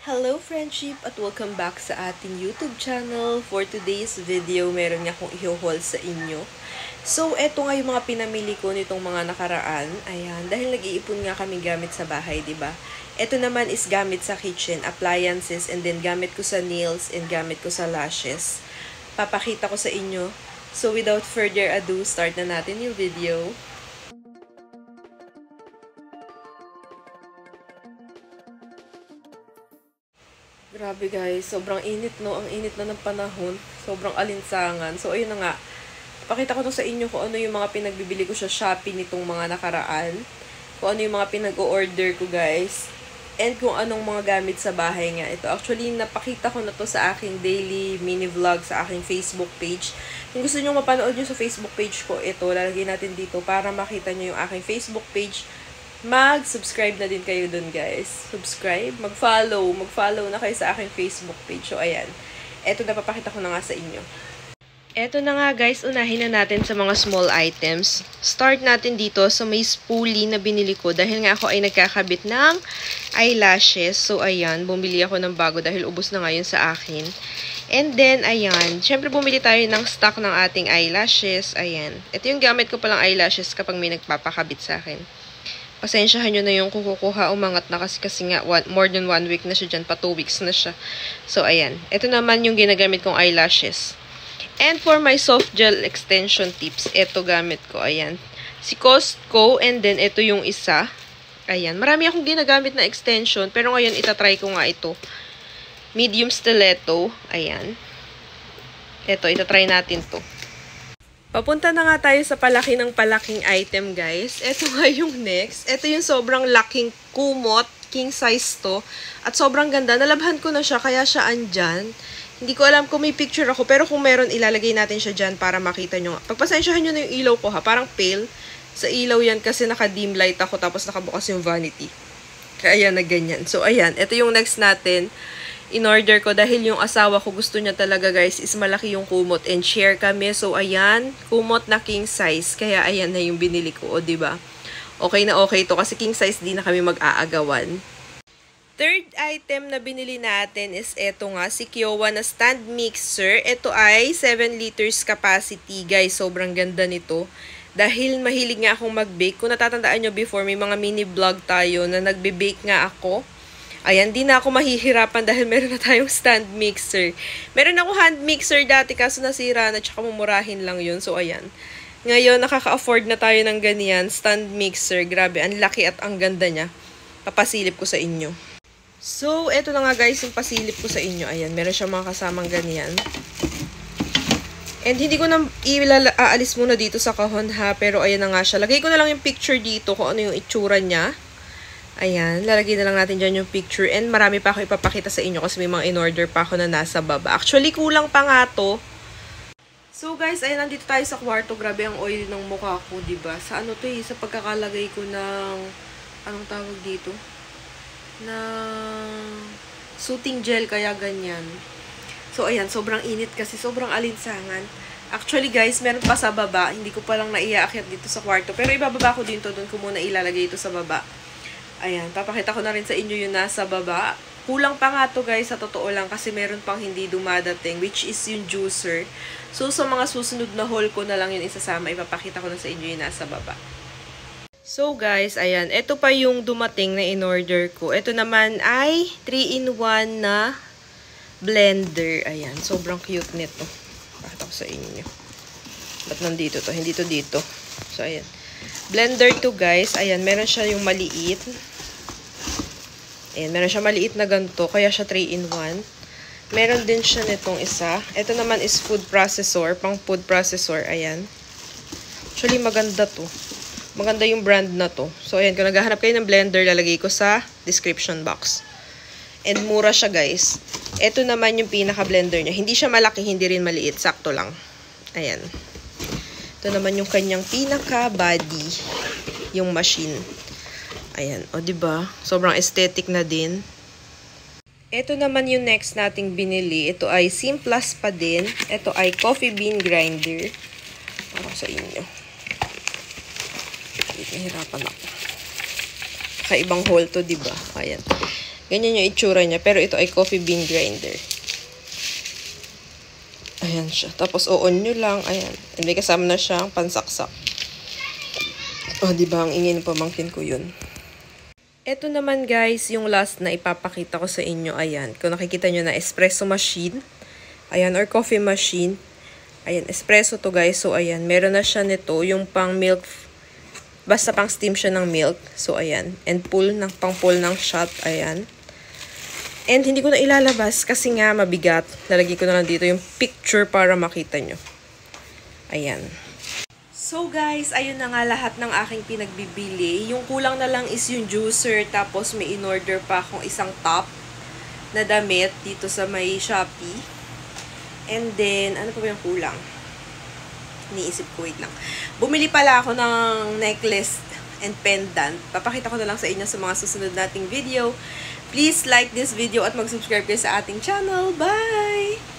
Hello friendship at welcome back sa ating YouTube channel. For today's video, meron nga akong i-haul sa inyo. So, eto nga yung mga pinamili ko nitong mga nakaraan. Ayan, dahil nag-iipon nga kami gamit sa bahay, diba? Eto naman is gamit sa kitchen, appliances, and then gamit ko sa nails and gamit ko sa lashes. Papakita ko sa inyo. So, without further ado, start na natin yung video. Grabe guys, sobrang init no, ang init na ng panahon, sobrang alinsangan. So ayun na nga, pakita ko to sa inyo kung ano yung mga pinagbibili ko sa Shopee nitong mga nakaraan, kung ano yung mga pinag-o-order ko guys, and kung anong mga gamit sa bahay nga. Ito actually napakita ko na to sa aking daily mini vlog sa aking Facebook page. Kung gusto nyo mapanood nyo sa Facebook page ko, ito lalagay natin dito para makita nyo yung aking Facebook page. Mag-subscribe na din kayo dun, guys. Subscribe, mag-follow na kayo sa aking Facebook page. So, ayan. Eto, napapakita ko na nga sa inyo. Eto na nga, guys. Unahin na natin sa mga small items. Start natin dito sa may spoolie na binili ko. Dahil nga ako ay nagkakabit ng eyelashes. So, ayan. Bumili ako ng bago dahil ubos na nga yun sa akin. And then, ayan. Syempre, bumili tayo ng stock ng ating eyelashes. Ayan. Ito yung gamit ko palang eyelashes kapag may nagpapakabit sa akin. Pasensyahan nyo na yung kukuha, umangat na kasi nga more than 1 week na siya dyan, pa 2 weeks na siya. So, ayan. Ito naman yung ginagamit kong eyelashes. And for my soft gel extension tips, ito gamit ko, ayan. Si Costco, and then ito yung isa. Ayan. Marami akong ginagamit na extension, pero ngayon itatry ko nga ito. Medium stiletto, ayan. Ito, itatry natin to. Papunta na nga tayo sa palaki ng palaking item, guys. Ito nga yung next. Ito yung sobrang laking kumot. King size to. At sobrang ganda. Nalabhan ko na siya, kaya siya andyan. Hindi ko alam kung may picture ako, pero kung meron, ilalagay natin siya dyan para makita nyo. Pagpasensyahan nyo na yung ilaw ko, ha. Parang pale. Sa ilaw yan kasi naka-dim light ako, tapos nakabukas yung vanity. Kaya na ganyan. So, ayan. Ito yung next natin. In-order ko dahil yung asawa ko gusto niya talaga guys is malaki yung kumot and share kami. So ayan, kumot na king size. Kaya ayan na yung binili ko, o diba? Okay na okay to kasi king size di na kami mag-aagawan. Third item na binili natin is eto nga, si Kiowa na stand mixer. Ito ay 7 liters capacity guys. Sobrang ganda nito. Dahil mahilig nga akong mag-bake. Kung natatandaan nyo before, may mga mini vlog tayo na nagbe-bake nga ako. Ayan, di na ako mahihirapan dahil meron na tayong stand mixer. Meron ako hand mixer dati kaso nasira na tsaka mumurahin lang yun. So, ayan. Ngayon, nakaka-afford na tayo ng ganyan. Stand mixer. Grabe, ang laki at ang ganda niya. Papasilip ko sa inyo. So, eto na nga guys yung pasilip ko sa inyo. Ayan, meron siya mga kasamang ganyan. And hindi ko na aalis muna dito sa kahon ha. Pero ayan na nga siya. Lagay ko na lang yung picture dito kung ano yung itsura niya. Ayan, lalagay na lang natin dyan yung picture. And marami pa ako ipapakita sa inyo kasi may mga in-order pa ako na nasa baba. Actually, kulang pa nga to. So guys, ayan, nandito tayo sa kwarto. Grabe ang oil ng mukha ko, diba? Sa ano to eh, sa pagkakalagay ko ng, anong tawag dito? Ng soothing gel, kaya ganyan. So ayan, sobrang init kasi, sobrang alinsangan. Actually guys, meron pa sa baba. Hindi ko palang naiaakyat dito sa kwarto. Pero ibababa ko din to, doon ko muna ilalagay ito sa baba. Ayan, papakita ko na rin sa inyo yung nasa baba. Kulang pa nga to guys, sa totoo lang, kasi meron pang hindi dumadating, which is yung juicer. So, sa mga susunod na haul ko na lang yun isasama, ipapakita ko na sa inyo yung nasa baba. So guys, ayan, ito pa yung dumating na in-order ko. Ito naman ay 3-in-1 na blender. Ayan, sobrang cute nito. Pakita ko sa inyo. Ba't nandito to? Hindi to dito. So, ayan. Blender to guys. Ayan, meron siya yung maliit. Ayan, meron siya maliit na ganito. Kaya siya 3-in-1. Meron din siya nitong isa. Ito naman is food processor. Pang food processor. Ayan. Actually, maganda to. Maganda yung brand na to. So, ayan. Kung naghahanap kayo ng blender, lalagay ko sa description box. And mura siya guys. Ito naman yung pinaka-blender niya. Hindi siya malaki, hindi rin maliit. Sakto lang. Ayan. Ito naman yung kanyang pinaka-body, yung machine. Ayan, o diba? Sobrang aesthetic na din. Ito naman yung next nating binili. Ito ay Simplus pa din. Ito ay coffee bean grinder. Para sa inyo. Nahihirapan ako. Kaibang haul to, diba? Ayan. Ganyan yung itsura niya. Pero ito ay coffee bean grinder. Ayan siya. Tapos, o-on nyo lang. Ayan. And may kasama na siyang pansaksak. Oh, diba? Ang ingin pamangkin ko yun. Ito naman guys, yung last na ipapakita ko sa inyo. Ayan. Kung nakikita nyo na espresso machine. Ayan. Or coffee machine. Ayan. Espresso to guys. So, ayan. Meron na siya nito. Yung pang milk. Basta pang steam siya ng milk. So, ayan. And pang pull ng shot. Ayan. And hindi ko na ilalabas kasi nga mabigat. Nalagay ko na lang dito yung picture para makita nyo. Ayan. So guys, ayun na nga lahat ng aking pinagbibili. Yung kulang na lang is yung juicer. Tapos may in-order pa akong isang top na damit dito sa may Shopee. And then, ano pa ba yung kulang? Iniisip ko, wait lang. Bumili pala ako ng necklace and pendant. Papakita ko na lang sa inyo sa mga susunod nating video. Please like this video at mag-subscribe kayo sa ating channel. Bye!